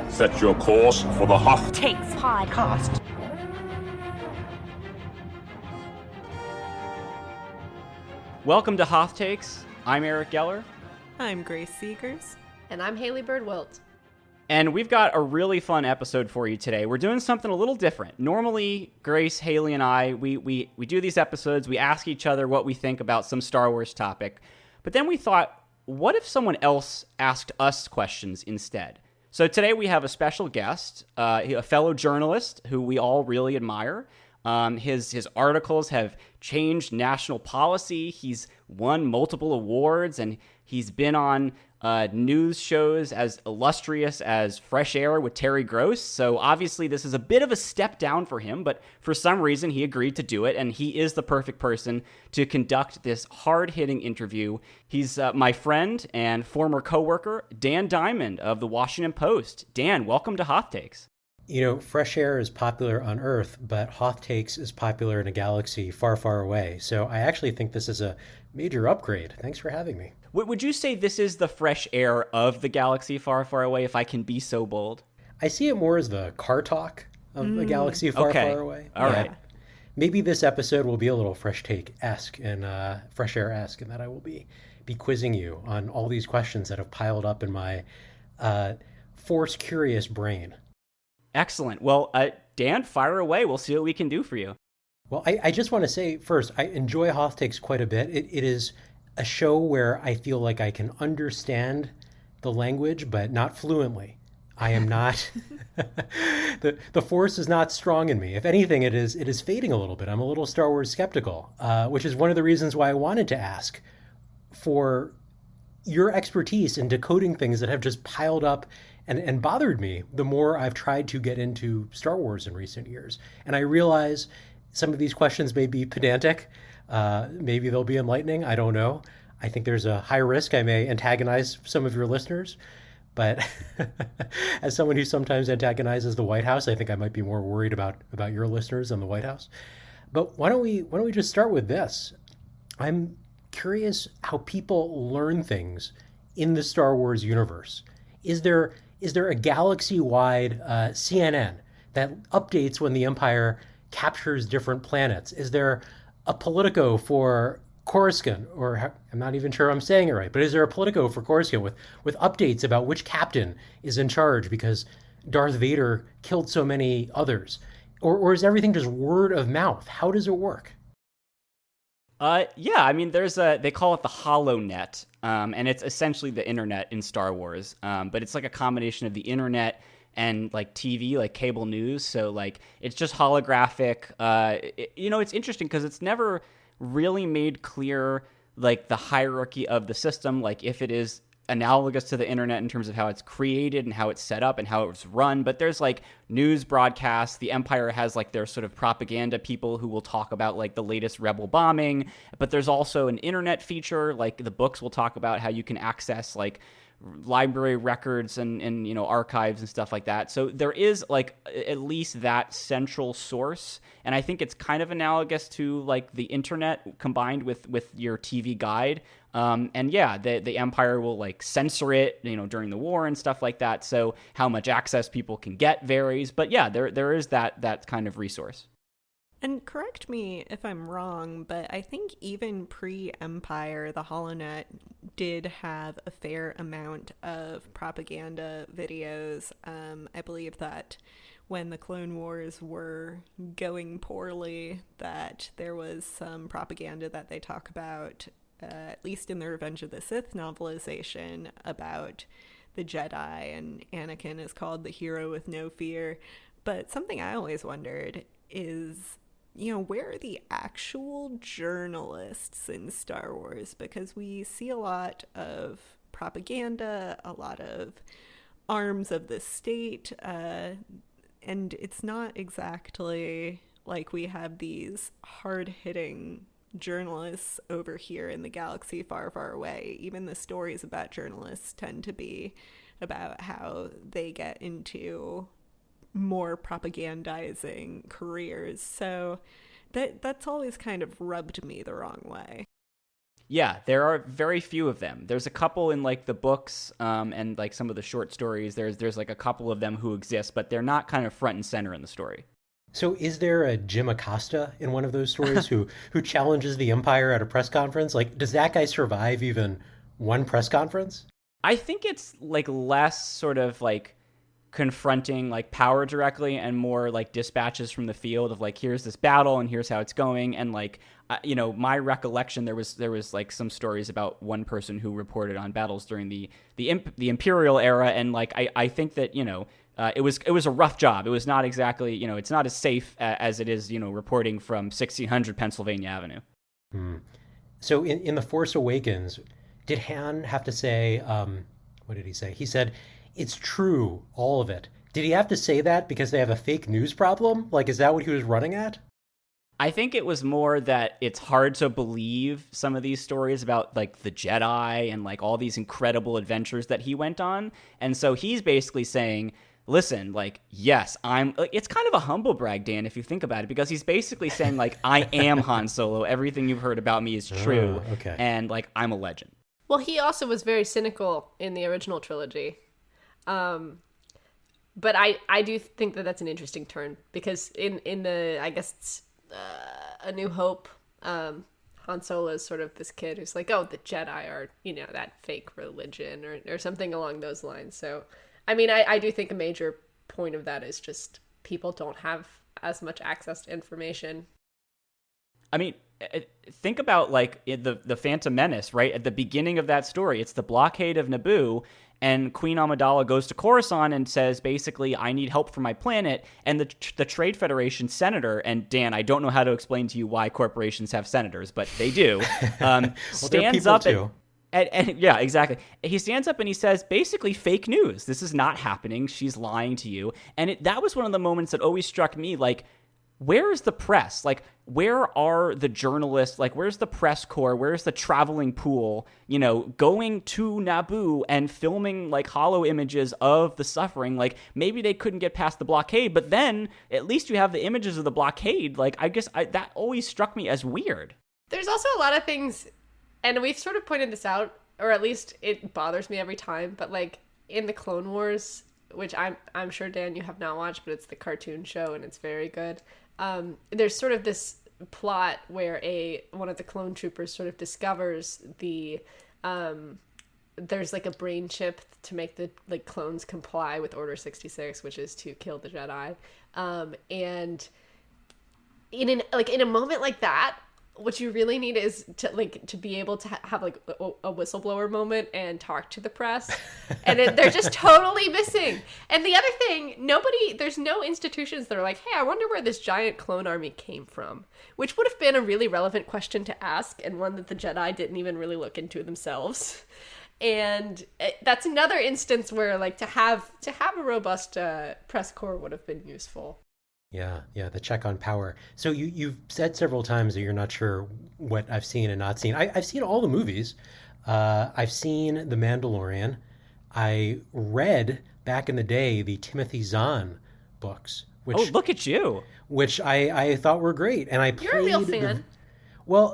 Set your course for the Hoth Takes podcast. Welcome to Hoth Takes. I'm Eric Geller. I'm Grace Seegers. And I'm Haley Bird-Wilt. And we've got a really fun episode for you today. We're doing something a little different. Normally, Grace, Haley, and I, we do these episodes. We ask each other what we think about some Star Wars topic. But then we thought, what if someone else asked us questions instead? So today we have a special guest, a fellow journalist who we all really admire. His articles have changed national policy. He's won multiple awards, and he's been on news shows as illustrious as Fresh Air with Terry Gross. So obviously this is a bit of a step down for him, but for some reason he agreed to do it, and he is the perfect person to conduct this hard-hitting interview. He's my friend and former coworker, Dan Diamond of the Washington Post. Dan, welcome to Hoth Takes. You know, Fresh Air is popular on Earth, but Hoth Takes is popular in a galaxy far, far away. So I actually think this is a major upgrade. Thanks for having me. Would you say this is the Fresh Air of the galaxy far, far away, if I can be so bold? I see it more as the car talk of a galaxy far, far away. All right. Maybe this episode will be a little Fresh Take-esque and Fresh Air-esque, in that I will be quizzing you on all these questions that have piled up in my Force-curious brain. Excellent. Well, Dan, fire away. We'll see what we can do for you. Well, I just want to say first, I enjoy Hoth Takes quite a bit. It is a show where I feel like I can understand the language, but not fluently. I am not, the Force is not strong in me. If anything, it is fading a little bit. I'm a little Star Wars skeptical, which is one of the reasons why I wanted to ask for your expertise in decoding things that have just piled up and bothered me the more I've tried to get into Star Wars in recent years. And I realize some of these questions may be pedantic. Maybe they'll be enlightening. I don't know. I think there's a high risk I may antagonize some of your listeners. But as someone who sometimes antagonizes the White House, I think I might be more worried about your listeners than the White House. But why don't we just start with this? I'm curious how people learn things in the Star Wars universe. Is there a galaxy-wide CNN that updates when the Empire captures different planets? Is there a Politico for Coruscant, or I'm not even sure I'm saying it right, but is there a Politico for Coruscant with updates about which captain is in charge because Darth Vader killed so many others? Or is everything just word of mouth? How does it work? Yeah, I mean, they call it the HoloNet, and it's essentially the internet in Star Wars, but it's like a combination of the internet and like TV, like cable news. So like it's just holographic. It's interesting because it's never really made clear like the hierarchy of the system, like if it is analogous to the internet in terms of how it's created and how it's set up and how it's run. But there's like news broadcasts. The Empire has like their sort of propaganda people who will talk about like the latest rebel bombing. But there's also an internet feature, like the books will talk about how you can access like library records and archives and stuff like that. So there is like at least that central source, and I think it's kind of analogous to like the internet combined with your TV guide. And yeah, the Empire will like censor it, during the war and stuff like that. So how much access people can get varies, but yeah, there is that kind of resource. And correct me if I'm wrong, but I think even pre-Empire, the HoloNet did have a fair amount of propaganda videos. I believe that when the Clone Wars were going poorly, that there was some propaganda that they talk about, at least in the Revenge of the Sith novelization, about the Jedi, and Anakin is called the hero with no fear. But something I always wondered is, where are the actual journalists in Star Wars? Because we see a lot of propaganda, a lot of arms of the state, and it's not exactly like we have these hard-hitting journalists over here in the galaxy far, far away. Even the stories about journalists tend to be about how they get into more propagandizing careers. So that's always kind of rubbed me the wrong way. Yeah, there are very few of them. There's a couple in like the books and like some of the short stories. There's like a couple of them who exist, but they're not kind of front and center in the story. So is there a Jim Acosta in one of those stories who challenges the Empire at a press conference? Like, does that guy survive even one press conference? I think it's like less sort of like confronting like power directly and more like dispatches from the field of like, here's this battle and here's how it's going. And like, my recollection, there was like some stories about one person who reported on battles during the Imperial era. And like, I think that, it was a rough job. It was not exactly, it's not as safe as it is, reporting from 1600 Pennsylvania Avenue. So in The Force Awakens, did Han have to say, what did he say? He said, it's true, all of it. Did he have to say that because they have a fake news problem? Like, is that what he was running at? I think it was more that it's hard to believe some of these stories about like the Jedi and like all these incredible adventures that he went on. And so he's basically saying, listen, like, yes, it's kind of a humble brag, Dan, if you think about it, because he's basically saying like, I am Han Solo. Everything you've heard about me is true. Okay. And like, I'm a legend. Well, he also was very cynical in the original trilogy. But I do think that that's an interesting turn because in the, I guess it's A New Hope, Han Solo is sort of this kid who's like, oh, the Jedi are, that fake religion or something along those lines. So, I mean, I do think a major point of that is just people don't have as much access to information. I mean, think about like the Phantom Menace, right? At the beginning of that story, it's the blockade of Naboo, and Queen Amidala goes to Coruscant and says, basically, I need help for my planet. And the Trade Federation senator, and Dan, I don't know how to explain to you why corporations have senators, but they do, stands up and yeah, exactly. He stands up and he says, basically, fake news. This is not happening. She's lying to you. And that was one of the moments that always struck me, like, where is the press? Like, where are the journalists? Like, where's the press corps? Where's the traveling pool, going to Naboo and filming, like, hollow images of the suffering? Like, maybe they couldn't get past the blockade, but then at least you have the images of the blockade. Like, I guess that always struck me as weird. There's also a lot of things, and we've sort of pointed this out, or at least it bothers me every time, but, like, in the Clone Wars, which I'm sure, Dan, you have not watched, but it's the cartoon show, and it's very good. There's sort of this plot where one of the clone troopers sort of discovers there's like a brain chip to make the like clones comply with Order 66, which is to kill the Jedi. And in a moment like that, what you really need is to be able to have like a whistleblower moment and talk to the press, and they're just totally missing. And the other thing, there's no institutions that are like, hey, I wonder where this giant clone army came from, which would have been a really relevant question to ask, and one that the Jedi didn't even really look into themselves. And that's another instance where like to have a robust press corps would have been useful. Yeah, the check on power. So you've said several times that you're not sure what I've seen and not seen. I've seen all the movies. I've seen The Mandalorian. I read back in the day the Timothy Zahn books. Which, look at you! Which I thought were great, and I played. You're a real fan.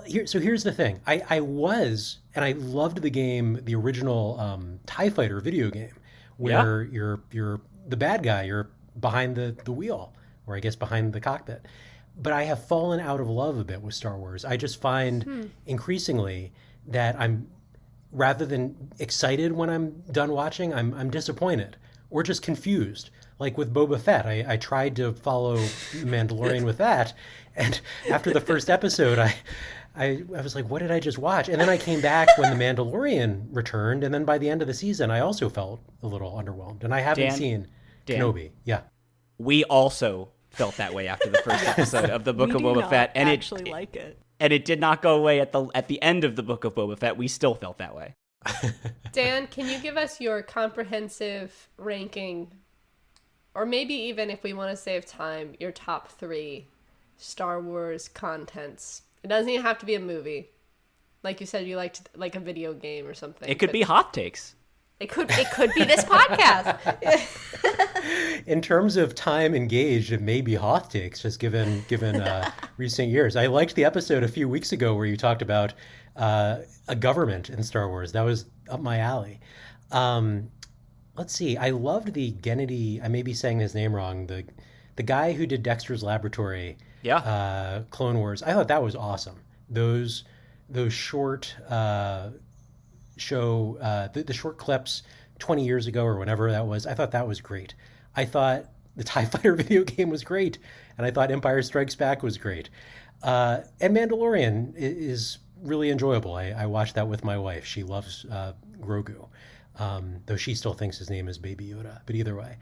Here's the thing. I loved the game, the original TIE Fighter video game, where you're the bad guy. You're behind the wheel. Or I guess behind the cockpit. But I have fallen out of love a bit with Star Wars. I just find increasingly that I'm, rather than excited when I'm done watching, I'm disappointed or just confused. Like with Boba Fett, I tried to follow Mandalorian with that. And after the first episode, I was like, what did I just watch? And then I came back when The Mandalorian returned. And then by the end of the season, I also felt a little underwhelmed. And I haven't seen Kenobi. Yeah. We also felt that way after the first episode of the Book of Boba Fett, and like it. And it did not go away at the end of the Book of Boba Fett. We still felt that way. Dan, can you give us your comprehensive ranking, or maybe even if we want to save time, your top 3 Star Wars contents? It doesn't even have to be a movie. Like you said, you liked like a video game or something. It could be Hoth Takes. It could be this podcast. In terms of time engaged, it may be Hoth Takes, just given recent years. I liked the episode a few weeks ago where you talked about a government in Star Wars. That was up my alley. Let's see. I loved the Gennady. I may be saying his name wrong. The guy who did Dexter's Laboratory. Yeah. Clone Wars. I thought that was awesome. Those short the short clips 20 years ago or whenever that was. I thought that was great. I thought the TIE Fighter video game was great, and I thought Empire Strikes Back was great. And Mandalorian is really enjoyable. I watched that with my wife. She loves Grogu, though she still thinks his name is Baby Yoda. But either way,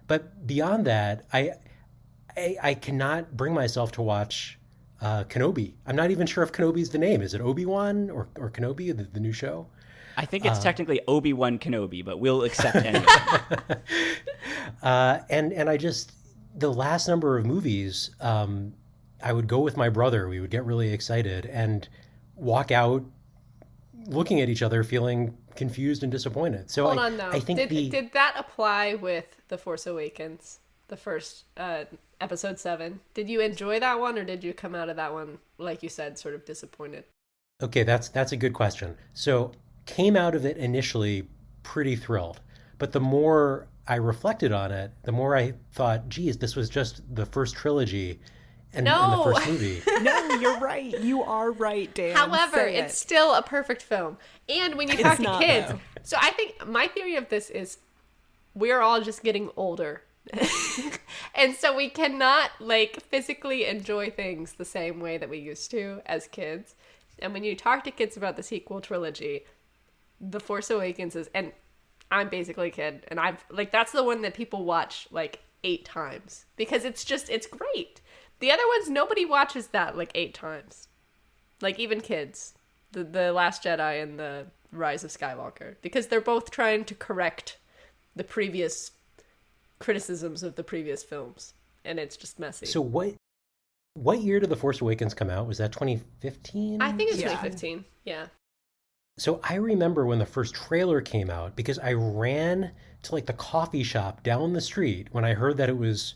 but beyond that, I cannot bring myself to watch Kenobi. I'm not even sure if Kenobi's the name. Is it Obi-Wan or Kenobi, the new show? I think it's technically Obi-Wan Kenobi, but we'll accept anyway. And I just, the last number of movies, I would go with my brother. We would get really excited and walk out looking at each other, feeling confused and disappointed. So Hold on, though. I think did that apply with The Force Awakens, the first episode 7? Did you enjoy that one, or did you come out of that one, like you said, sort of disappointed? Okay, that's a good question. So came out of it initially pretty thrilled, but the more I reflected on it, the more I thought, geez, this was just the first trilogy and the first movie. No, you're right. You are right, Dan. However, it's still a perfect film. And when you talk to kids, though. so I think my theory of this is we're all just getting older. And so we cannot physically enjoy things the same way that we used to as kids. And when you talk to kids about the sequel trilogy, The Force Awakens is, and I'm basically a kid, and I've that's the one that people watch 8 times because it's great. The other ones, nobody watches that 8 times. Even kids. The Last Jedi and the Rise of Skywalker. Because they're both trying to correct the previous criticisms of the previous films. And it's just messy. So what year did The Force Awakens come out? Was that 2015? I think it's 2015. Yeah. So I remember when the first trailer came out because I ran to the coffee shop down the street when I heard that it was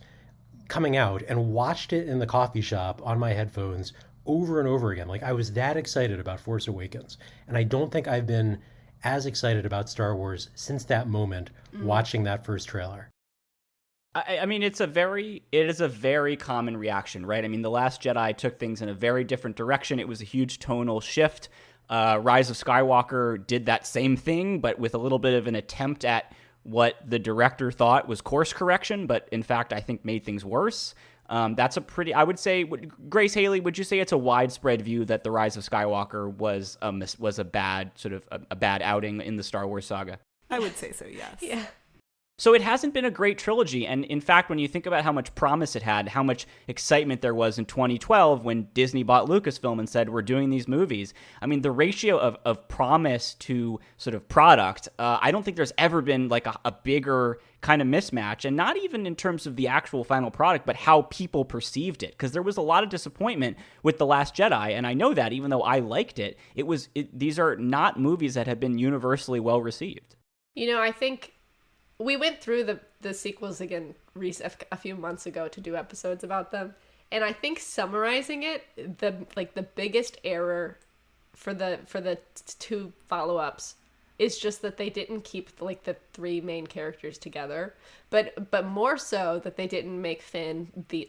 coming out and watched it in the coffee shop on my headphones over and over again. I was that excited about Force Awakens. And I don't think I've been as excited about Star Wars since that moment watching that first trailer. I mean, it is a very common reaction, right? I mean, The Last Jedi took things in a very different direction. It was a huge tonal shift. Rise of Skywalker did that same thing, but with a little bit of an attempt at what the director thought was course correction, but in fact, I think made things worse. That's I would say, Grace Haley, would you say it's a widespread view that The Rise of Skywalker was a bad a bad outing in the Star Wars saga? I would say so, yes. Yeah. So it hasn't been a great trilogy, and in fact, when you think about how much promise it had, how much excitement there was in 2012 when Disney bought Lucasfilm and said, we're doing these movies, I mean, the ratio of promise to sort of product, I don't think there's ever been a bigger kind of mismatch, and not even in terms of the actual final product, but how people perceived it, because there was a lot of disappointment with The Last Jedi, and I know that even though I liked it, these are not movies that have been universally well received. I think we went through the sequels again a few months ago to do episodes about them, and I think summarizing it, the biggest error for the 2 follow-ups is just that they didn't keep the 3 main characters together, but more so that they didn't make Finn the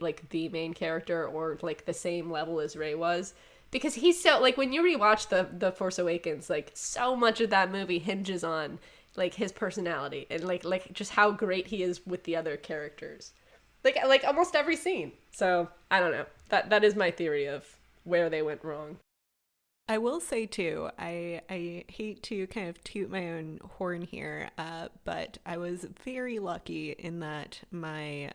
main character or the same level as Rey was, because he's so when you rewatch the Force Awakens, so much of that movie hinges on his personality and just how great he is with the other characters, almost every scene. So I don't know, that is my theory of where they went wrong. I will say too, I hate to kind of toot my own horn here, but I was very lucky in that my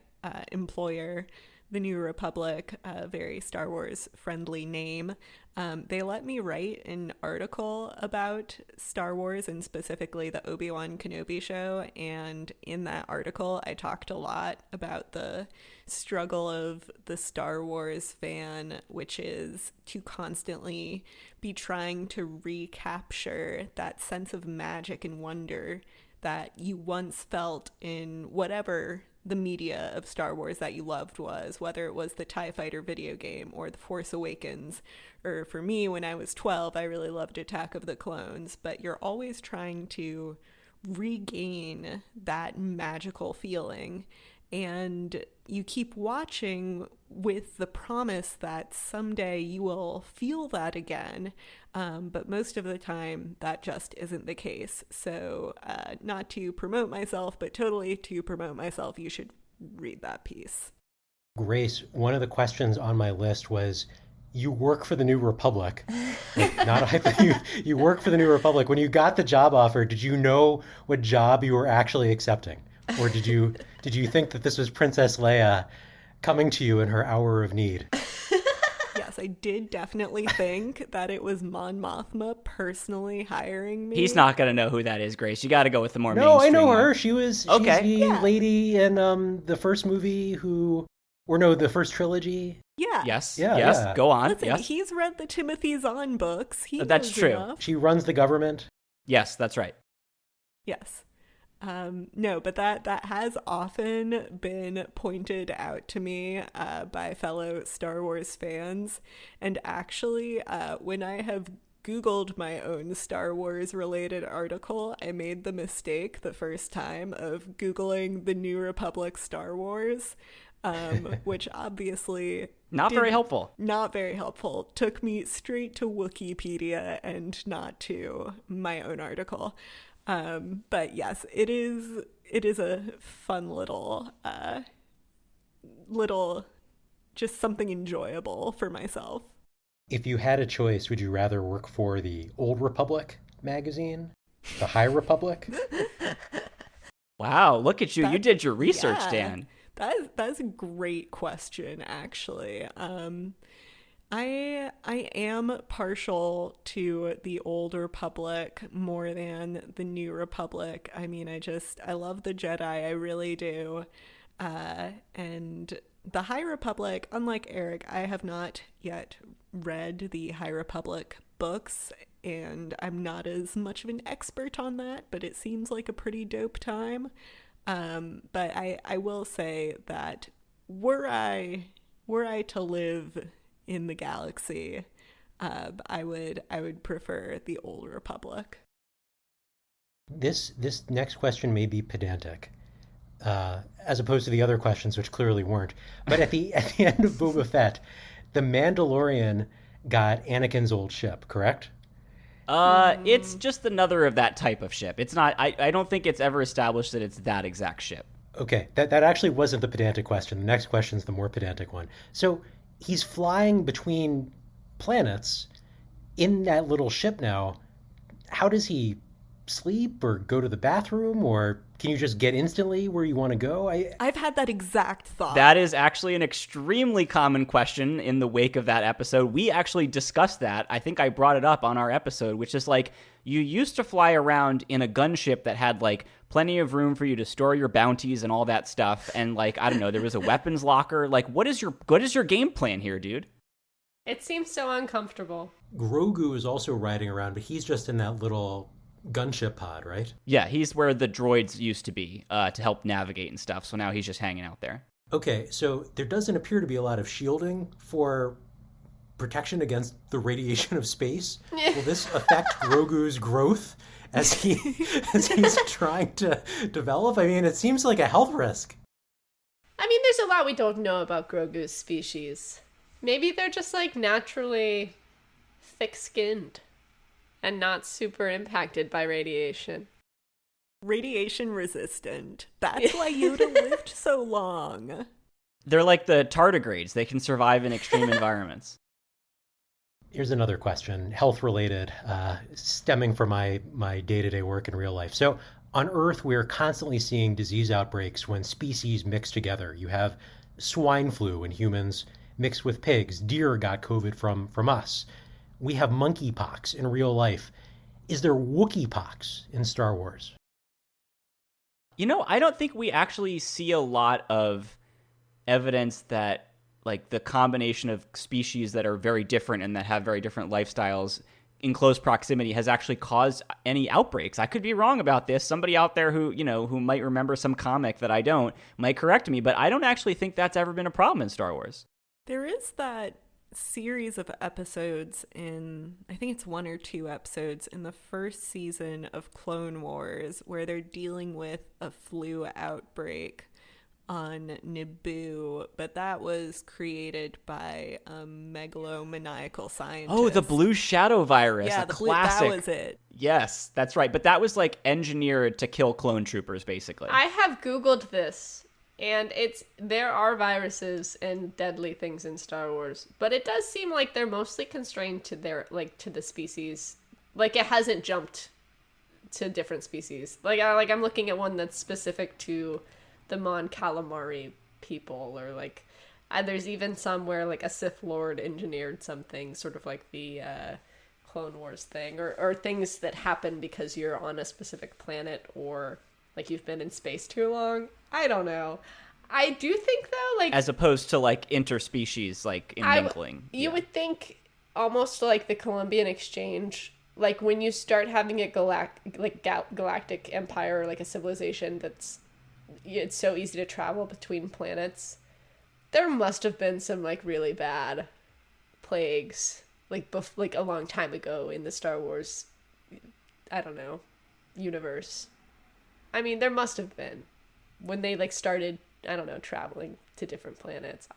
employer, the New Republic, a very Star Wars friendly name, they let me write an article about Star Wars and specifically the Obi-Wan Kenobi show. And in that article, I talked a lot about the struggle of the Star Wars fan, which is to constantly be trying to recapture that sense of magic and wonder that you once felt in whatever the media of Star Wars that you loved was, whether it was the TIE Fighter video game or The Force Awakens, or for me, when I was 12, I really loved Attack of the Clones, but you're always trying to regain that magical feeling. And you keep watching with the promise that someday you will feel that again. But most of the time, that just isn't the case. So not to promote myself, but totally to promote myself, you should read that piece. Grace, one of the questions on my list was, you work for the New Republic. Like, not you work for the New Republic. When you got the job offer, did you know what job you were actually accepting? Or did you think that this was Princess Leia coming to you in her hour of need? Yes, I did definitely think that it was Mon Mothma personally hiring me. He's not going to know who that is, Grace. You got to go with the more No, I mainstream know one. her. She's the lady in the first movie the first trilogy. Yeah. Yes. Yeah, Yes. yeah. Go on. Listen, Yes. he's read the Timothy Zahn books. He That's knows true. enough. She runs the government. Yes, that's right. Yes. No, but that has often been pointed out to me by fellow Star Wars fans. And actually, when I have Googled my own Star Wars related article, I made the mistake the first time of Googling the New Republic Star Wars, which obviously Not very helpful. Not very helpful. Took me straight to Wikipedia and not to my own article. But yes, it is a fun little just something enjoyable for myself. If you had a choice, would you rather work for the Old Republic magazine, the High Republic? Wow, look at you. You did your research, Yeah. Dan. That's a great question, actually. I am partial to the Old Republic more than the New Republic. I mean, I love the Jedi, I really do. And the High Republic, unlike Eric, I have not yet read the High Republic books, and I'm not as much of an expert on that, but it seems like a pretty dope time. But I will say that were I to live in the galaxy, I would prefer the Old Republic. This next question may be pedantic, as opposed to the other questions, which clearly weren't. But at the end of Boba Fett, the Mandalorian got Anakin's old ship, correct? It's just another of that type of ship. It's not. I don't think it's ever established that it's that exact ship. Okay, that actually wasn't the pedantic question. The next question is the more pedantic one. So he's flying between planets in that little ship now. How does he sleep or go to the bathroom, or can you just get instantly where you want to go? I've had that exact thought. That is actually an extremely common question in the wake of that episode. We actually discussed that. I think I brought it up on our episode, which is like, you used to fly around in a gunship that had like plenty of room for you to store your bounties and all that stuff. And like, I don't know, there was a weapons locker. Like, what is your game plan here, dude? It seems so uncomfortable. Grogu is also riding around, but he's just in that little gunship pod, right? Yeah, he's where the droids used to be to help navigate and stuff. So now he's just hanging out there. Okay, so there doesn't appear to be a lot of shielding for protection against the radiation of space. Will this affect Grogu's growth as he's trying to develop? I mean, it seems like a health risk. I mean, there's a lot we don't know about Grogu's species. Maybe they're just like naturally thick-skinned and not super impacted by radiation. Radiation resistant. That's why Yoda lived so long. They're like the tardigrades. They can survive in extreme environments. Here's another question, health related, stemming from my day-to-day work in real life. So on Earth, we're constantly seeing disease outbreaks when species mix together. You have swine flu in humans mixed with pigs. Deer got COVID from us. We have monkeypox in real life. Is there Wookieepox in Star Wars? You know, I don't think we actually see a lot of evidence that like the combination of species that are very different and that have very different lifestyles in close proximity has actually caused any outbreaks. I could be wrong about this. Somebody out there who, who might remember some comic that I don't might correct me, but I don't actually think that's ever been a problem in Star Wars. There is that series of episodes in, I think it's 1 or 2 episodes in the first season of Clone Wars where they're dealing with a flu outbreak on Naboo, but that was created by a megalomaniacal scientist. Oh, the blue shadow virus. Yeah, a the classic. blue, that was it. Yes, that's right. But that was like engineered to kill clone troopers, basically. I have Googled this, and there are viruses and deadly things in Star Wars, but it does seem like they're mostly constrained to to the species. Like, it hasn't jumped to different species. Like I'm looking at one that's specific to the Mon Calamari people, or like there's even some where like a Sith Lord engineered something, sort of like the Clone Wars thing, or things that happen because you're on a specific planet, or like you've been in space too long. I don't know. I do think though, like, as opposed to like interspecies, like intermingling. You would think almost like the Columbian Exchange, like when you start having a galactic empire, like a civilization it's so easy to travel between planets. There must have been some like really bad plagues, like a long time ago in the Star Wars, I don't know, universe. I mean, there must have been when they like started, I don't know, traveling to different planets,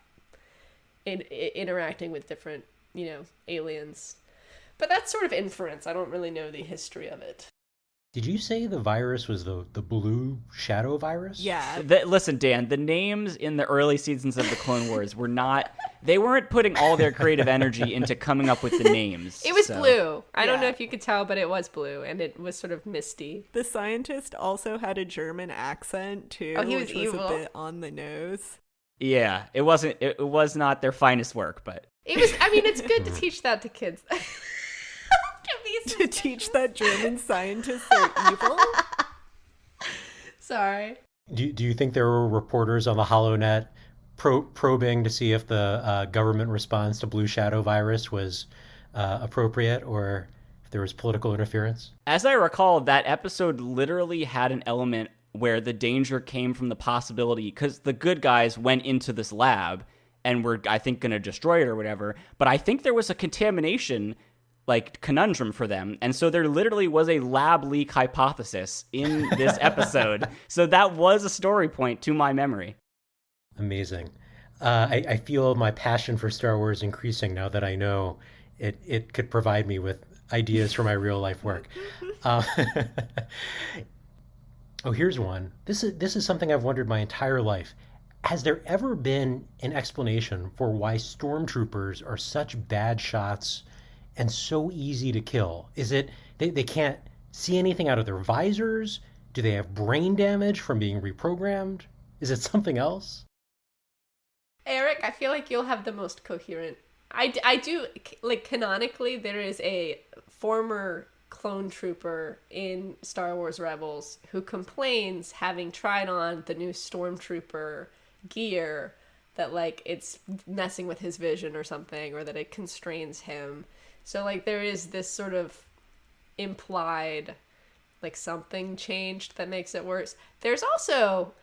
interacting with different, aliens. But that's sort of inference. I don't really know the history of it. Did you say the virus was the blue shadow virus? Yeah. Listen, Dan, the names in the early seasons of the Clone Wars they weren't putting all their creative energy into coming up with the names. It was blue. I don't know if you could tell, but it was blue, and it was sort of misty. The scientist also had a German accent too, he was which evil. was a bit on the nose. Yeah, it was not their finest work, but it was. I mean, it's good to teach that to kids. To teach that German scientists are evil? Sorry. Do you think there were reporters on the HoloNet probing to see if the government response to blue shadow virus was appropriate, or if there was political interference? As I recall, that episode literally had an element where the danger came from the possibility, because the good guys went into this lab and were, I think, going to destroy it or whatever, but I think there was a contamination conundrum for them, and so there literally was a lab leak hypothesis in this episode. So that was a story point to my memory. Amazing. I feel my passion for Star Wars increasing now that I know it could provide me with ideas for my real life work. Oh, here's one. This is something I've wondered my entire life. Has there ever been an explanation for why stormtroopers are such bad shots and so easy to kill? Is it they can't see anything out of their visors? Do they have brain damage from being reprogrammed? Is it something else? Eric, I feel like you'll have the most coherent. I do, like, canonically, there is a former clone trooper in Star Wars Rebels who complains, having tried on the new stormtrooper gear, that, like, it's messing with his vision or something, or that it constrains him. So, like, there is this sort of implied, like, something changed that makes it worse. There's also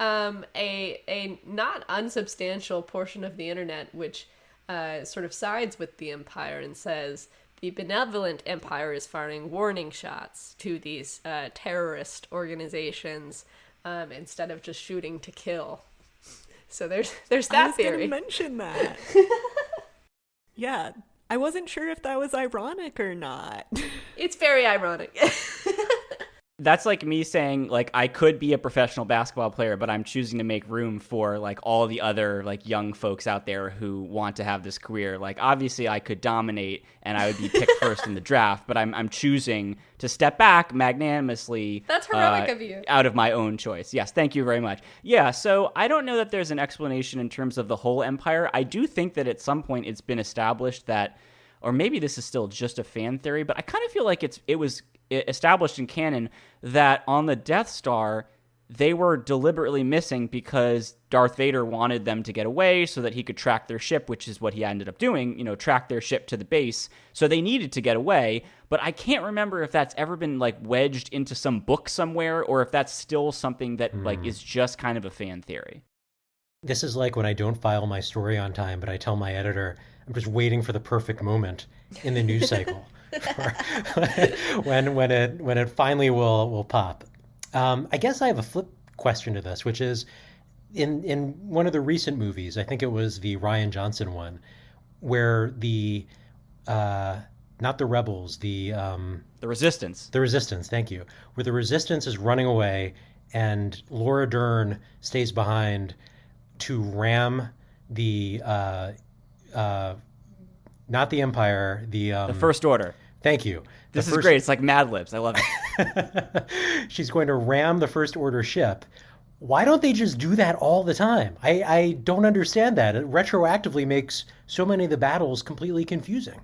a not unsubstantial portion of the internet which sort of sides with the Empire and says the benevolent Empire is firing warning shots to these terrorist organizations instead of just shooting to kill. So there's that theory. I was going to mention that. Yeah. I wasn't sure if that was ironic or not. It's very ironic. That's like me saying, like, I could be a professional basketball player, but I'm choosing to make room for, like, all the other, like, young folks out there who want to have this career. Like, obviously I could dominate and I would be picked first in the draft, but I'm choosing to step back magnanimously. That's heroic of you. Out of my own choice. Yes, thank you very much. Yeah, so I don't know that there's an explanation in terms of the whole Empire. I do think that at some point it's been established that, or maybe this is still just a fan theory, but I kind of feel like it was established in canon that on the Death Star, they were deliberately missing because Darth Vader wanted them to get away so that he could track their ship, which is what he ended up doing, track their ship to the base. So they needed to get away, but I can't remember if that's ever been like wedged into some book somewhere or if that's still something that like is just kind of a fan theory. This is like when I don't file my story on time, but I tell my editor I'm just waiting for the perfect moment in the news cycle when it finally will pop. I guess I have a flip question to this, which is in one of the recent movies, I think it was the Rian Johnson one, where the not the rebels, the Resistance. The Resistance, thank you. Where the Resistance is running away and Laura Dern stays behind to ram the not the Empire, the First Order. Thank you. This is great. It's like Mad Libs. I love it. She's going to ram the First Order ship. Why don't they just do that all the time? I don't understand that. It retroactively makes so many of the battles completely confusing.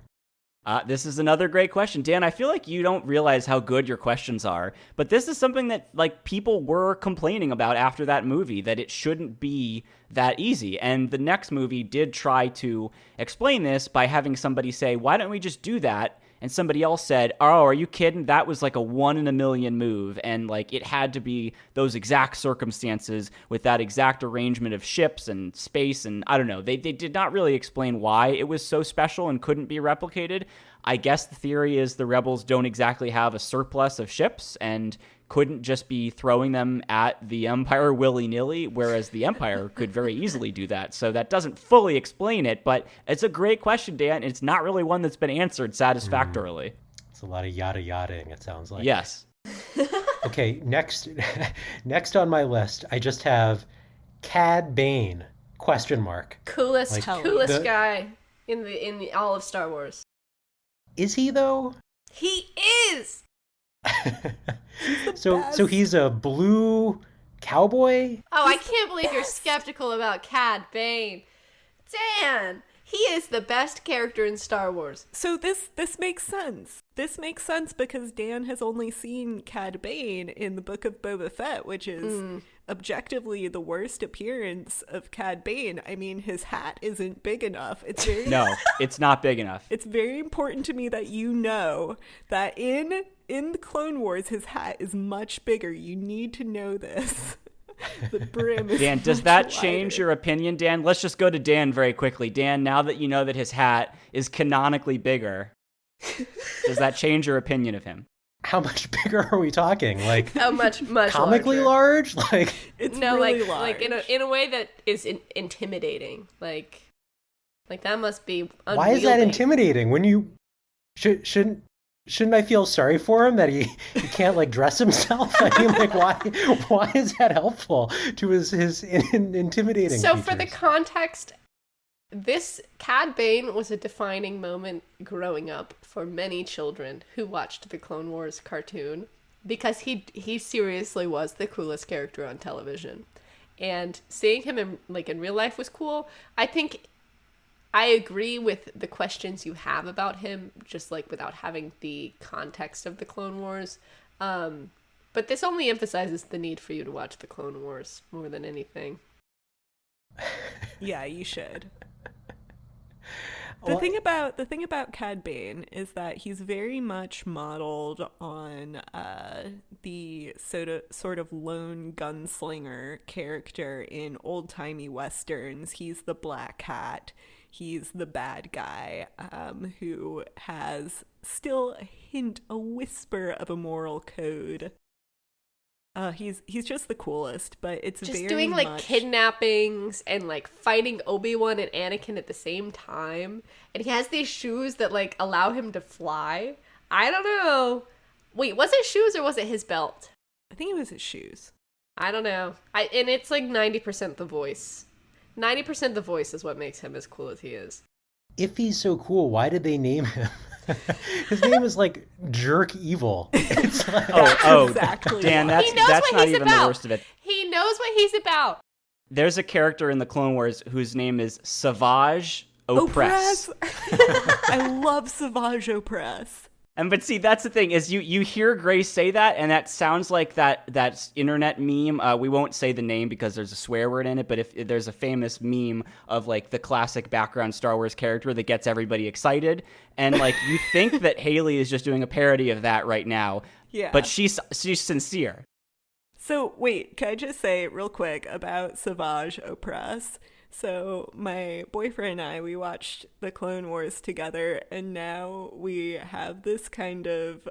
This is another great question. Dan, I feel like you don't realize how good your questions are, but this is something that like people were complaining about after that movie, that it shouldn't be that easy. And the next movie did try to explain this by having somebody say, why don't we just do that? And somebody else said, oh, are you kidding? That was like a 1 in a million move. And like it had to be those exact circumstances with that exact arrangement of ships and space. And I don't know. They did not really explain why it was so special and couldn't be replicated. I guess the theory is the rebels don't exactly have a surplus of ships and couldn't just be throwing them at the Empire willy-nilly, whereas the Empire could very easily do that. So that doesn't fully explain it, but it's a great question, Dan. It's not really one that's been answered satisfactorily. It's a lot of yada-yadaing, it sounds like. Yes. Okay, next on my list, I just have Cad Bane, ? Coolest guy in the all of Star Wars. Is he, though? He is! So he's a blue cowboy? Oh, I can't believe you're skeptical about Cad Bane. Dan, he is the best character in Star Wars. So this makes sense. This makes sense because Dan has only seen Cad Bane in the Book of Boba Fett, which is objectively the worst appearance of Cad Bane. I mean, his hat isn't big enough. No, it's not big enough. It's very important to me that you know that in the Clone Wars, his hat is much bigger. You need to know this. The brim is Dan, does that change your opinion, Dan? Let's just go to Dan very quickly. Dan, now that you know that his hat is canonically bigger, does that change your opinion of him? How much bigger are we talking? Like how much comically large? Like it's really large. like in a way that is intimidating. Like that must be unwieldy. Why is that intimidating? When you shouldn't I feel sorry for him that he can't like dress himself? I mean, like why is that helpful to his intimidating So features? for the context, this Cad Bane was a defining moment growing up for many children who watched the Clone Wars cartoon because he seriously was the coolest character on television. And seeing him in real life was cool. I think I agree with the questions you have about him, just like without having the context of the Clone Wars. But this only emphasizes the need for you to watch the Clone Wars more than anything. Yeah, you should. The thing about Cad Bane is that he's very much modeled on the sort of lone gunslinger character in old-timey westerns. He's the black hat. He's the bad guy who has still a whisper of a moral code. He's just the coolest, but it's just very doing like much... kidnappings and like fighting Obi-Wan and Anakin at the same time, and he has these shoes that like allow him to fly. I don't know. Wait, was it shoes or was it his belt? I think it was his shoes. I don't know. And it's like 90% the voice. 90% the voice is what makes him as cool as he is. If he's so cool, why did they name him? His name is like Jerk Evil. It's like, exactly. Dan, that's not even the worst of it. He knows what he's about. There's a character in the Clone Wars whose name is Savage Opress. I love Savage Opress. But see, that's the thing is you hear Grace say that, and that sounds like that internet meme. We won't say the name because there's a swear word in it, but if there's a famous meme of like the classic background Star Wars character that gets everybody excited, and like you think that Haley is just doing a parody of that right now, Yeah. but she's sincere. So wait, can I just say real quick about Savage Opress? So my boyfriend and I, we watched the Clone Wars together, and now we have this kind of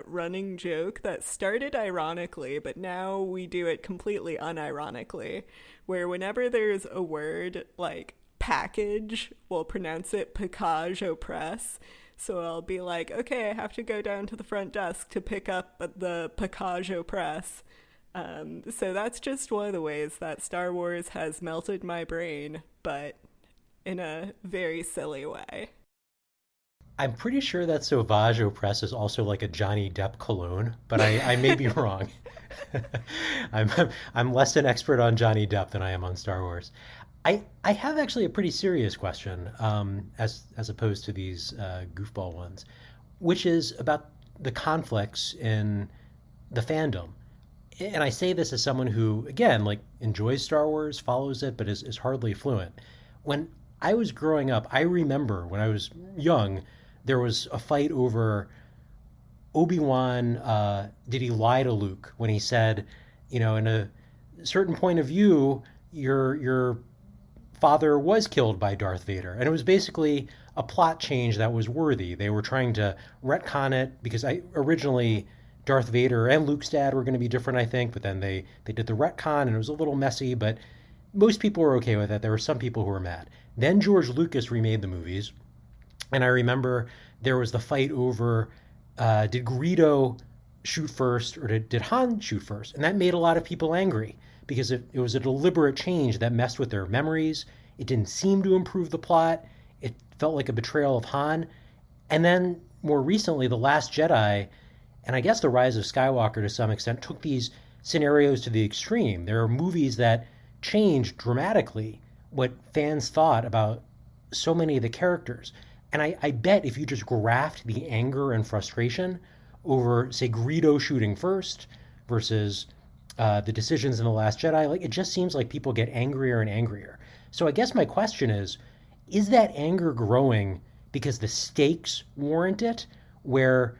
running joke that started ironically, but now we do it completely unironically, where whenever there's a word like package, we'll pronounce it package Opress. So I'll be like, okay, I have to go down to the front desk to pick up the package Opress. So that's just one of the ways that Star Wars has melted my brain, but in a very silly way. I'm pretty sure that Sauvage Opress is also like a Johnny Depp cologne, but I may be wrong. I'm less an expert on Johnny Depp than I am on Star Wars. I have actually a pretty serious question, as opposed to these goofball ones, which is about the conflicts in the fandom. And I say this as someone who, again, like enjoys Star Wars, follows it, but is hardly fluent. When I was growing up, I remember when I was young, there was a fight over Obi-Wan. Did he lie to Luke when he said, in a certain point of view, your father was killed by Darth Vader? And it was basically a plot change that was worthy. They were trying to retcon it because originally Darth Vader and Luke's dad were going to be different, I think, but then they did the retcon and it was a little messy, but most people were okay with it. There were some people who were mad. Then George Lucas remade the movies, and I remember there was the fight over did Greedo shoot first or did Han shoot first? And that made a lot of people angry because it was a deliberate change that messed with their memories. It didn't seem to improve the plot. It felt like a betrayal of Han. And then more recently, The Last Jedi, and I guess The Rise of Skywalker to some extent, took these scenarios to the extreme. There are movies that changed dramatically what fans thought about so many of the characters. And I bet if you just graphed the anger and frustration over, say, Greedo shooting first versus the decisions in The Last Jedi, like it just seems like people get angrier and angrier. So I guess my question is that anger growing because the stakes warrant it, where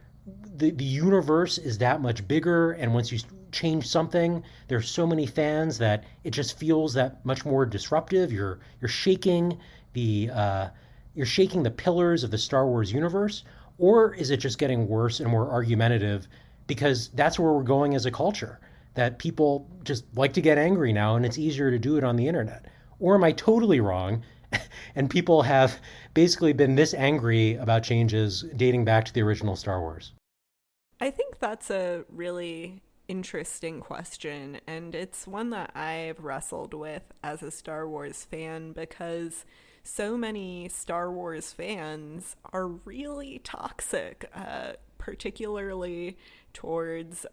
the universe is that much bigger, and once you change something, there's so many fans that it just feels that much more disruptive. You're shaking the pillars of the Star Wars universe, or is it just getting worse and more argumentative because that's where we're going as a culture, that people just like to get angry now and it's easier to do it on the internet? Or am I totally wrong and people have basically been this angry about changes dating back to the original Star Wars? I think that's a really interesting question, and it's one that I've wrestled with as a Star Wars fan because so many Star Wars fans are really toxic, particularly towards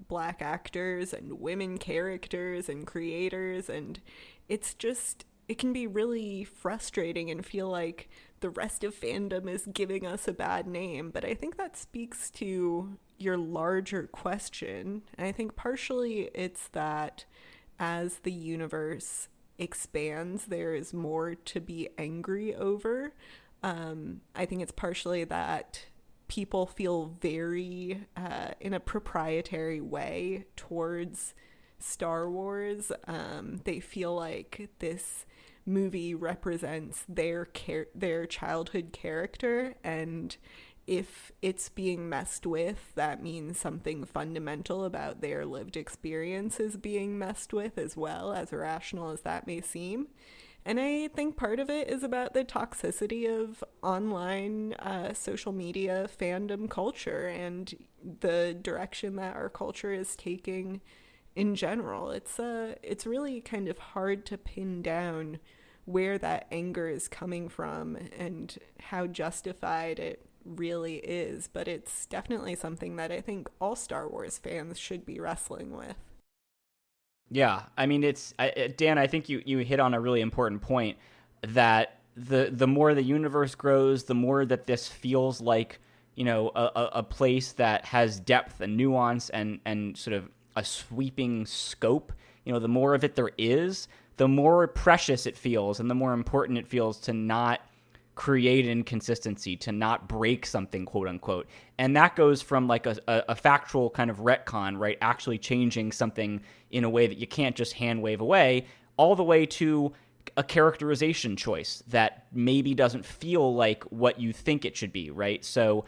Black actors and women characters and creators, and it can be really frustrating and feel like the rest of fandom is giving us a bad name. But I think that speaks to your larger question. And I think partially it's that as the universe expands, there is more to be angry over. I think it's partially that people feel very in a proprietary way towards Star Wars. They feel like this movie represents their childhood character, and if it's being messed with, that means something fundamental about their lived experience is being messed with as well, as irrational as that may seem. And I think part of it is about the toxicity of online social media fandom culture and the direction that our culture is taking in general. It's really kind of hard to pin down where that anger is coming from and how justified it really is, but it's definitely something that I think all Star Wars fans should be wrestling with. Yeah, I mean, Dan, I think you hit on a really important point, that the more the universe grows, the more that this feels like a place that has depth and nuance and sort of a sweeping scope, the more of it there is, the more precious it feels and the more important it feels to not create inconsistency, to not break something, quote unquote. And that goes from like a factual kind of retcon, right? Actually changing something in a way that you can't just hand wave away, all the way to a characterization choice that maybe doesn't feel like what you think it should be, right? So,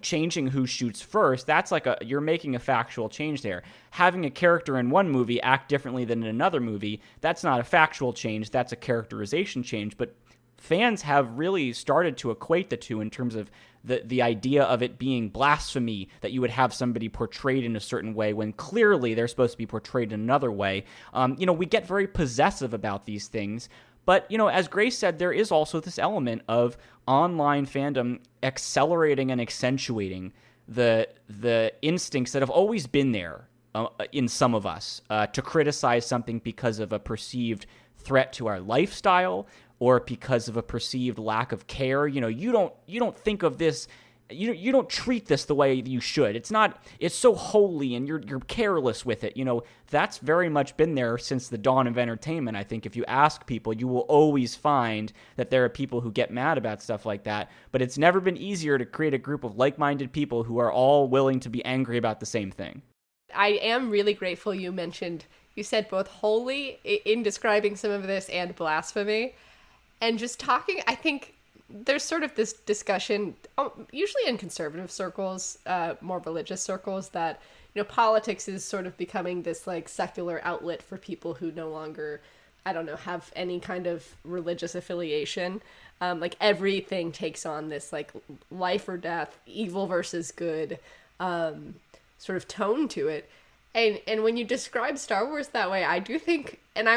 changing who shoots first, that's like you're making a factual change there. Having a character in one movie act differently than in another movie, that's not a factual change, that's a characterization change. But fans have really started to equate the two in terms of the idea of it being blasphemy that you would have somebody portrayed in a certain way when clearly they're supposed to be portrayed in another way. We get very possessive about these things. But, as Grace said, there is also this element of online fandom accelerating and accentuating the instincts that have always been there in some of us to criticize something because of a perceived threat to our lifestyle or because of a perceived lack of care. You don't think of this, you don't treat this the way you should. It's so holy and you're careless with it. That's very much been there since the dawn of entertainment. I think if you ask people, you will always find that there are people who get mad about stuff like that, but it's never been easier to create a group of like-minded people who are all willing to be angry about the same thing. I am really grateful you said both holy in describing some of this and blasphemy. And just talking, I think there's sort of this discussion, usually in conservative circles, more religious circles, that, politics is sort of becoming this like secular outlet for people who no longer, have any kind of religious affiliation. Like everything takes on this like life or death, evil versus good, sort of tone to it. And when you describe Star Wars that way, I do think, and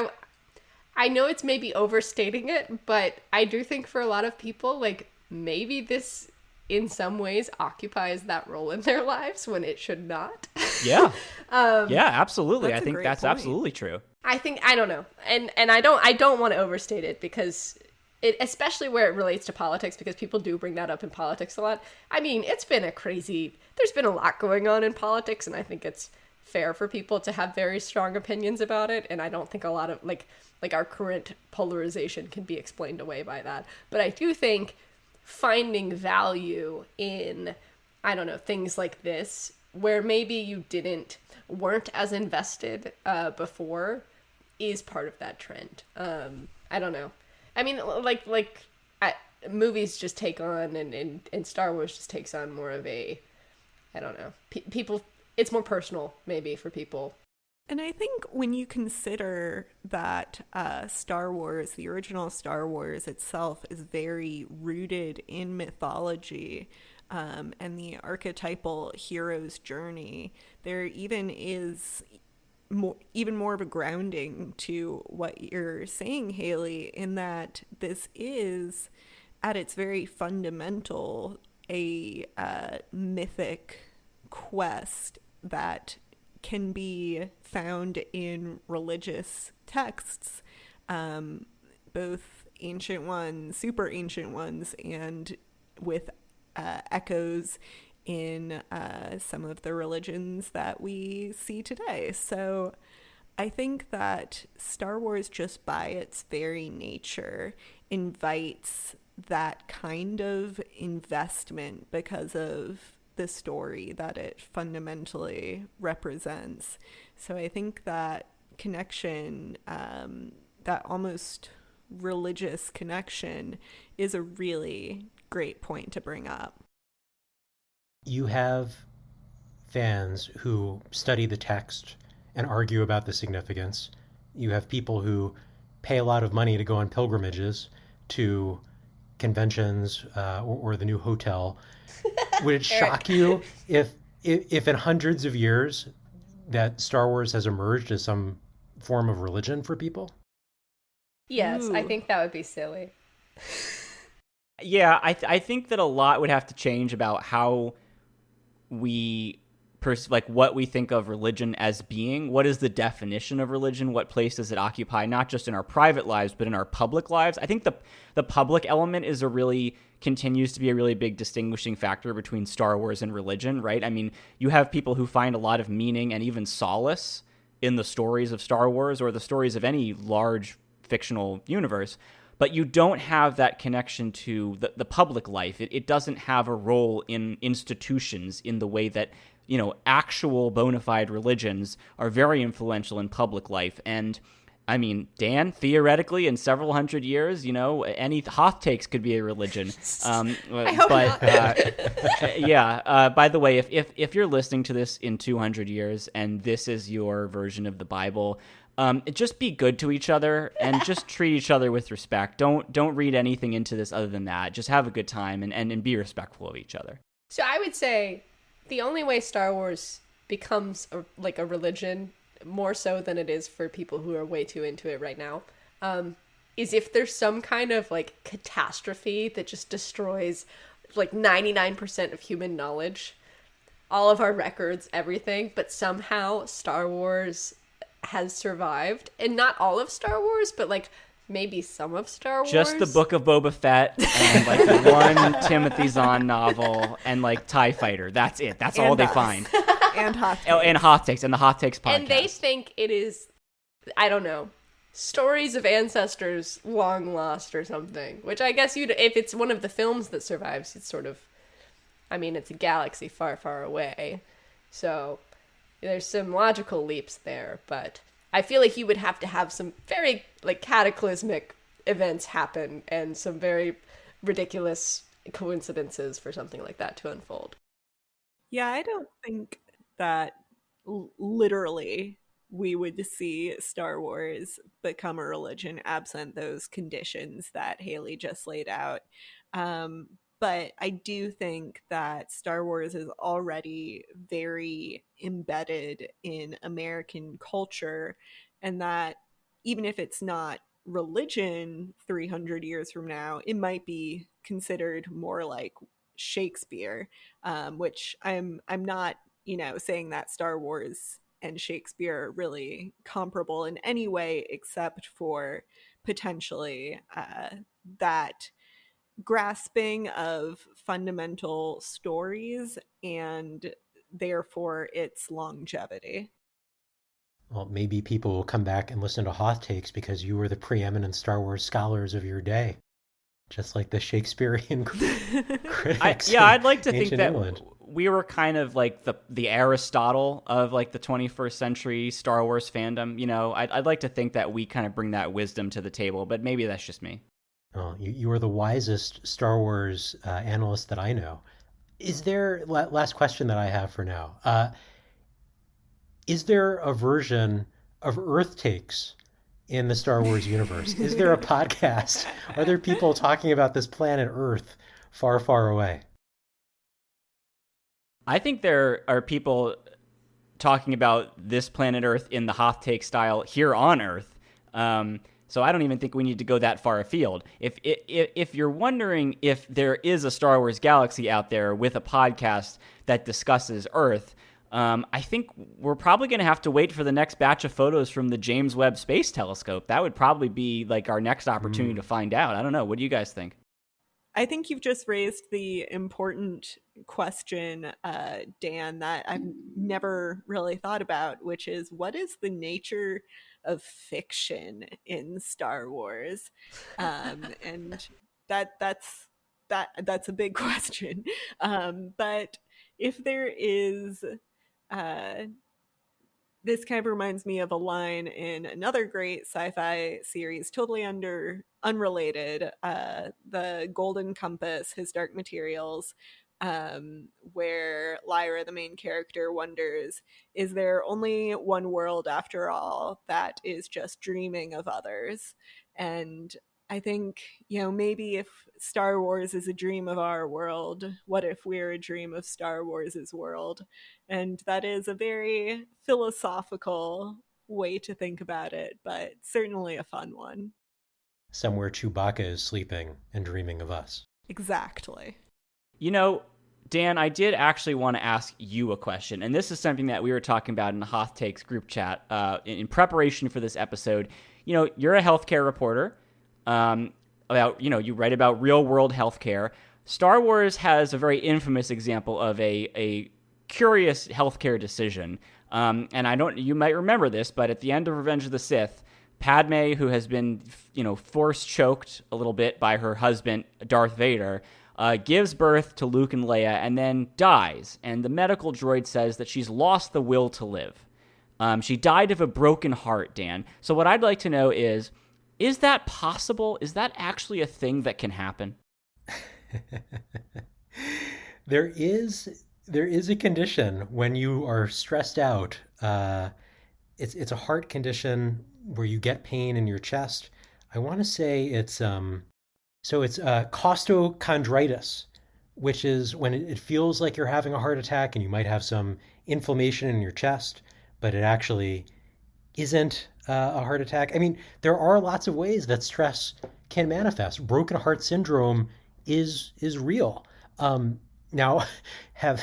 I know it's maybe overstating it, but I do think for a lot of people, like, maybe this in some ways occupies that role in their lives when it should not. Yeah. Yeah, absolutely. I think that's point. Absolutely true. I don't know. And I don't want to overstate it because it, especially where it relates to politics, because people do bring that up in politics a lot. I mean, there's been a lot going on in politics, and I think it's fair for people to have very strong opinions about it. And I don't think a lot of like our current polarization can be explained away by that. But I do think finding value in, things like this, where maybe you weren't as invested before, is part of that trend. I don't know. I mean, movies just take on, and Star Wars just takes on more of a, people, it's more personal maybe for people. And I think when you consider that Star Wars, the original Star Wars itself, is very rooted in mythology and the archetypal hero's journey, there even is even more of a grounding to what you're saying, Haley, in that this is, at its very fundamental, a mythic quest that can be found in religious texts, both ancient ones, super ancient ones, and with echoes in some of the religions that we see today. So I think that Star Wars, just by its very nature, invites that kind of investment because of the story that it fundamentally represents. So I think that connection, that almost religious connection, is a really great point to bring up. You have fans who study the text and argue about the significance. You have people who pay a lot of money to go on pilgrimages to conventions or the new hotel. Would it shock you if in hundreds of years that Star Wars has emerged as some form of religion for people? Yes, Ooh. I think that would be silly. Yeah, I think that a lot would have to change about how we like what we think of religion as being. What is the definition of religion? What place does it occupy, not just in our private lives, but in our public lives? I think the public element continues to be a really big distinguishing factor between Star Wars and religion, right? I mean, you have people who find a lot of meaning and even solace in the stories of Star Wars or the stories of any large fictional universe, but you don't have that connection to the public life. It doesn't have a role in institutions in the way that, actual bona fide religions are very influential in public life. And I mean, Dan, theoretically, in several hundred years, any Hoth Takes could be a religion. I hope but not. yeah. By the way, if you're listening to this in 200 years and this is your version of the Bible, just be good to each other and just treat each other with respect. Don't read anything into this other than that. Just have a good time and be respectful of each other. So I would say the only way Star Wars becomes a religion, more so than it is for people who are way too into it right now, is if there's some kind of catastrophe that just destroys 99% of human knowledge, all of our records, everything, but somehow Star Wars has survived. And not all of Star Wars, but maybe some of Star Wars. Just the Book of Boba Fett and one Timothy Zahn novel and TIE Fighter. That's it. That's all they find. And Hoth Takes. Oh, and Hoth Takes, and the Hoth Takes podcast. And they think it is, I don't know, stories of ancestors long lost or something. Which I guess if it's one of the films that survives, it's sort of, it's a galaxy far, far away. So there's some logical leaps there, but I feel like you would have to have some very cataclysmic events happen and some very ridiculous coincidences for something like that to unfold. Yeah, I don't think that literally we would see Star Wars become a religion absent those conditions that Haley just laid out. But I do think that Star Wars is already very embedded in American culture, and that even if it's not religion 300 years from now, it might be considered more like Shakespeare, which I'm not, saying that Star Wars and Shakespeare are really comparable in any way, except for potentially that grasping of fundamental stories and therefore its longevity. Well, maybe people will come back and listen to Hoth Takes because you were the preeminent Star Wars scholars of your day, just like the Shakespearean critics. I'd like to think that England. We were kind of like the Aristotle of the 21st century Star Wars fandom. I'd like to think that we kind of bring that wisdom to the table, but maybe that's just me. Oh, you are the wisest Star Wars analyst that I know. Is there, last question that I have for now, is there a version of Earth Takes in the Star Wars universe? Is there a podcast? Are there people talking about this planet Earth far, far away? I think there are people talking about this planet Earth in the Hoth Take style here on Earth. So I don't even think we need to go that far afield. If you're wondering if there is a Star Wars galaxy out there with a podcast that discusses Earth, I think we're probably going to have to wait for the next batch of photos from the James Webb Space Telescope. That would probably be our next opportunity to find out. I don't know. What do you guys think? I think you've just raised the important question, Dan, that I've never really thought about, which is what is the nature of fiction in Star Wars? And that's a big question. But if there is, this kind of reminds me of a line in another great sci-fi series, totally unrelated, The Golden Compass, His Dark Materials, where Lyra, the main character, wonders, is there only one world after all that is just dreaming of others? And I think, maybe if Star Wars is a dream of our world, what if we're a dream of Star Wars' world? And that is a very philosophical way to think about it, but certainly a fun one. Somewhere Chewbacca is sleeping and dreaming of us. Exactly. Dan, I did actually want to ask you a question, and this is something that we were talking about in the Hoth Takes group chat in preparation for this episode. You're a healthcare reporter. You write about real-world healthcare. Star Wars has a very infamous example of a curious healthcare decision. And you might remember this, but at the end of Revenge of the Sith, Padme, who has been, force choked a little bit by her husband, Darth Vader, gives birth to Luke and Leia and then dies. And the medical droid says that she's lost the will to live. She died of a broken heart, Dan. So what I'd like to know is that possible? Is that actually a thing that can happen? There is a condition when you are stressed out. It's a heart condition where you get pain in your chest. I want to say it's costochondritis, which is when it feels like you're having a heart attack and you might have some inflammation in your chest, but it actually isn't a heart attack. I mean, there are lots of ways that stress can manifest. Broken heart syndrome is real. Now, have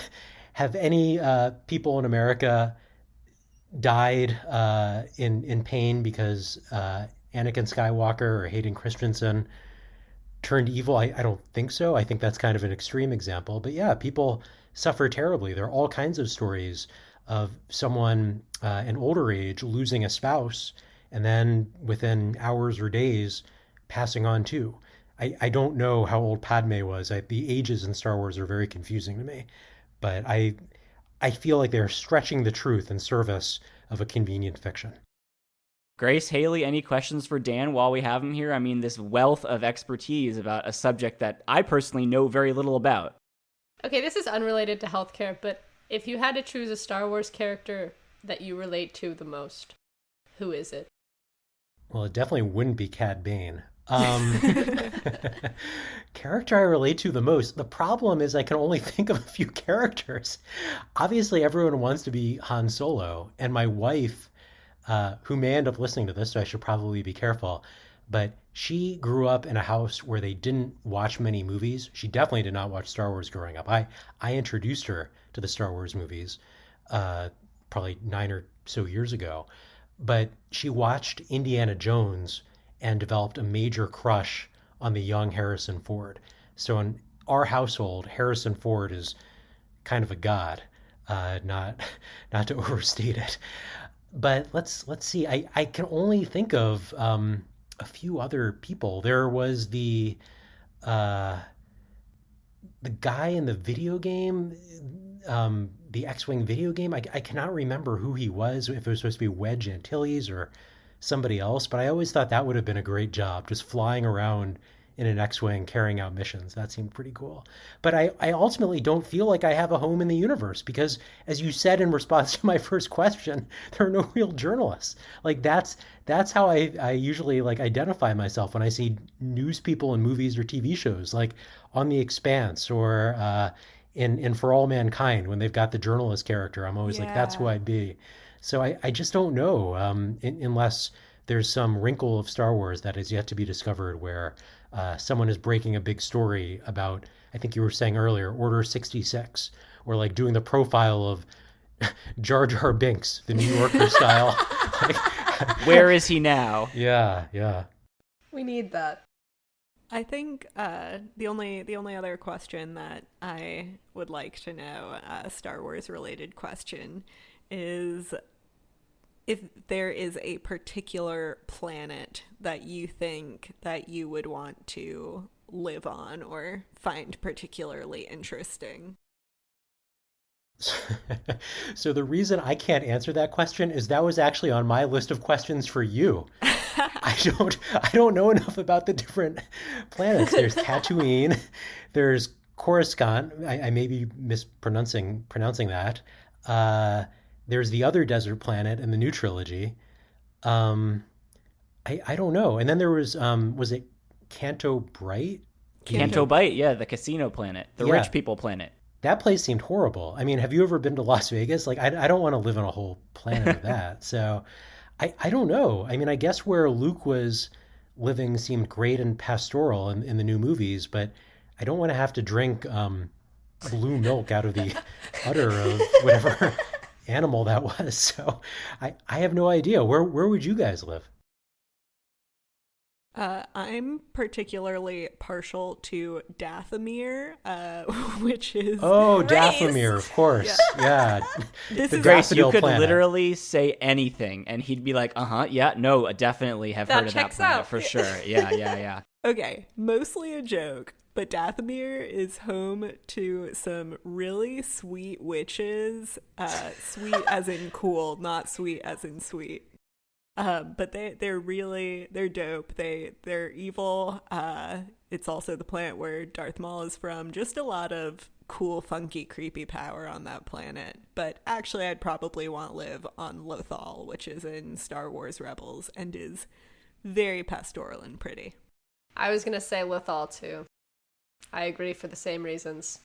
any people in America died in pain because Anakin Skywalker or Hayden Christensen turned evil? I don't think so. I think that's kind of an extreme example. But yeah, people suffer terribly. There are all kinds of stories of someone in older age losing a spouse and then within hours or days passing on too. I don't know how old Padme was. The ages in Star Wars are very confusing to me. But I feel like they're stretching the truth in service of a convenient fiction. Grace, Haley, any questions for Dan while we have him here? I mean, this wealth of expertise about a subject that I personally know very little about. Okay, this is unrelated to healthcare, but if you had to choose a Star Wars character that you relate to the most, who is it? Well, it definitely wouldn't be Cad Bane. Character I relate to the most. The problem is I can only think of a few characters. Obviously, everyone wants to be Han Solo, and my wife, who may end up listening to this, so I should probably be careful, but she grew up in a house where they didn't watch many movies. She definitely did not watch Star Wars growing up. I introduced her to the Star Wars movies probably 9 or so years ago, but she watched Indiana Jones and developed a major crush on the young Harrison Ford. So in our household, Harrison Ford is kind of a god, not to overstate it. But let's see. I can only think of a few other people. There was the guy in the video game, the X-Wing video game. I cannot remember who he was, if it was supposed to be Wedge Antilles or somebody else, but I always thought that would have been a great job, just flying around in an X-Wing carrying out missions. That seemed pretty cool. But I ultimately don't feel like I have a home in the universe because, as you said in response to my first question, there are no real journalists. Like that's how I usually like identify myself when I see news people in movies or TV shows, like on The Expanse or in For All Mankind, when they've got the journalist character. I'm always like, that's who I'd be. So I just don't know unless there's some wrinkle of Star Wars that is yet to be discovered where someone is breaking a big story about, I think you were saying earlier, Order 66, or like doing the profile of Jar Jar Binks, the New Yorker style. Where is he now? Yeah. We need that. I think the only other question that I would like to know, a Star Wars related question, is if there is a particular planet that you think that you would want to live on or find particularly interesting. So the reason I can't answer that question is that was actually on my list of questions for you. I don't know enough about the different planets. There's Tatooine, there's Coruscant. I may be pronouncing that. There's the other desert planet in the new trilogy. I don't know. And then there was it Canto Bright? Canto Bight, yeah, the casino planet, the rich people planet. That place seemed horrible. I mean, have you ever been to Las Vegas? Like, I don't want to live on a whole planet of that. So I don't know. I mean, I guess where Luke was living seemed great and pastoral in the new movies, but I don't want to have to drink blue milk out of the udder of whatever animal that was. So I have no idea. Where would you guys live? I'm particularly partial to Dathomir, which is Oh, Grace. Dathomir, of course. Yeah. This The is Grace, you daffodil could planet. literally say anything, and he'd be like, yeah, no, I definitely have That heard of that checks planet out. for sure. Yeah. okay, mostly a joke, but Dathomir is home to some really sweet witches. Sweet as in cool, not sweet as in sweet. But they're dope. They're evil. It's also the planet where Darth Maul is from. Just a lot of cool, funky, creepy power on that planet. But actually, I'd probably want to live on Lothal, which is in Star Wars Rebels and is very pastoral and pretty. I was going to say Lothal, too. I agree for the same reasons.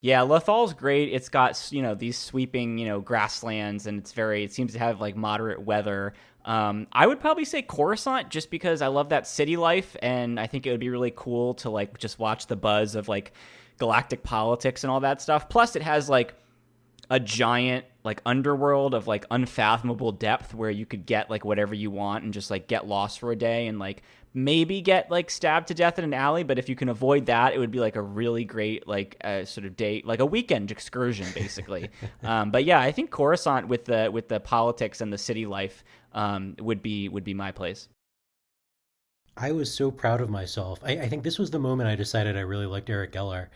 Yeah, Lothal's great. It's got, these sweeping, grasslands, and it seems to have like moderate weather. I would probably say Coruscant just because I love that city life, and I think it would be really cool to like just watch the buzz of like galactic politics and all that stuff. Plus it has like a giant like underworld of like unfathomable depth where you could get like whatever you want and just like get lost for a day and like maybe get like stabbed to death in an alley. But if you can avoid that, it would be like a really great like sort of day, like a weekend excursion basically. But yeah, I think Coruscant with the politics and the city life would be my place. I was so proud of myself. I think this was the moment I decided I really liked Eric Geller.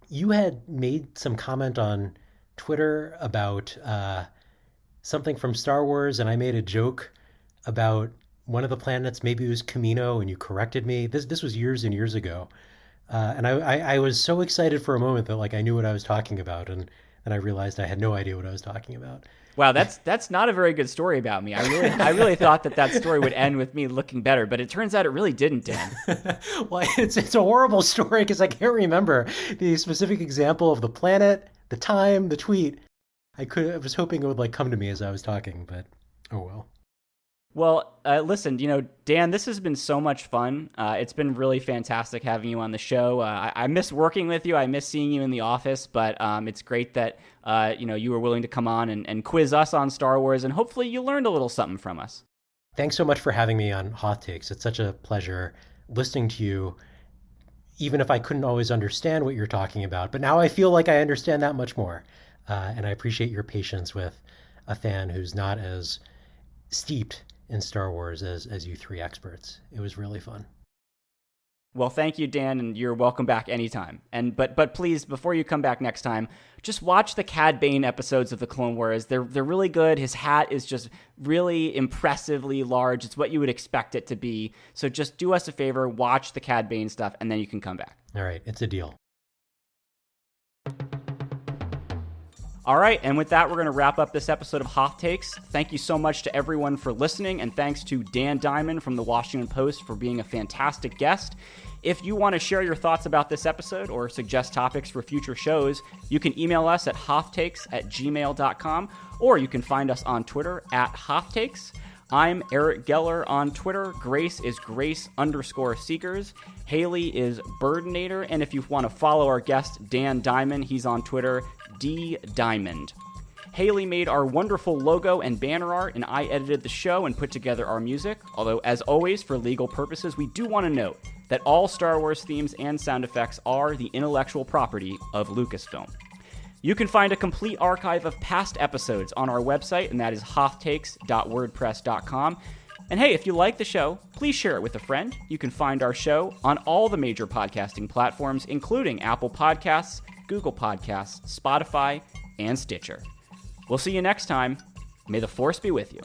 You had made some comment on Twitter about something from Star Wars, and I made a joke about one of the planets. Maybe it was Camino, and you corrected me. This was years and years ago, and I was so excited for a moment that like I knew what I was talking about, and then I realized I had no idea what I was talking about. Wow, that's not a very good story about me. I really thought that story would end with me looking better, but it turns out it really didn't, Dan. Well, it's a horrible story because I can't remember the specific example of the planet, the time, the tweet. I was hoping it would like come to me as I was talking, but oh well. Well, listen, Dan, this has been so much fun. It's been really fantastic having you on the show. I miss working with you. I miss seeing you in the office, but it's great that, you were willing to come on and quiz us on Star Wars, and hopefully you learned a little something from us. Thanks so much for having me on Hoth Takes. It's such a pleasure listening to you, even if I couldn't always understand what you're talking about. But now I feel like I understand that much more, and I appreciate your patience with a fan who's not as steeped in Star Wars as you three experts. It was really fun. Well, thank you, Dan, and you're welcome back anytime. But please, before you come back next time, just watch the Cad Bane episodes of the Clone Wars. They're really good. His hat is just really impressively large. It's what you would expect it to be. So just do us a favor, watch the Cad Bane stuff, and then you can come back. All right, it's a deal. All right, and with that, we're going to wrap up this episode of Hoth Takes. Thank you so much to everyone for listening, and thanks to Dan Diamond from the Washington Post for being a fantastic guest. If you want to share your thoughts about this episode or suggest topics for future shows, you can email us at hothtakes@gmail.com, or you can find us on Twitter @HothTakes. I'm Eric Geller on Twitter. Grace is Grace_Seekers. Haley is Birdinator. And if you want to follow our guest, Dan Diamond, he's on Twitter, DDiamond. Haley made our wonderful logo and banner art, and I edited the show and put together our music. Although, as always, for legal purposes, we do want to note that all Star Wars themes and sound effects are the intellectual property of Lucasfilm. You can find a complete archive of past episodes on our website, and that is hothtakes.wordpress.com. And hey, if you like the show, please share it with a friend. You can find our show on all the major podcasting platforms, including Apple Podcasts, Google Podcasts, Spotify, and Stitcher. We'll see you next time. May the Force be with you.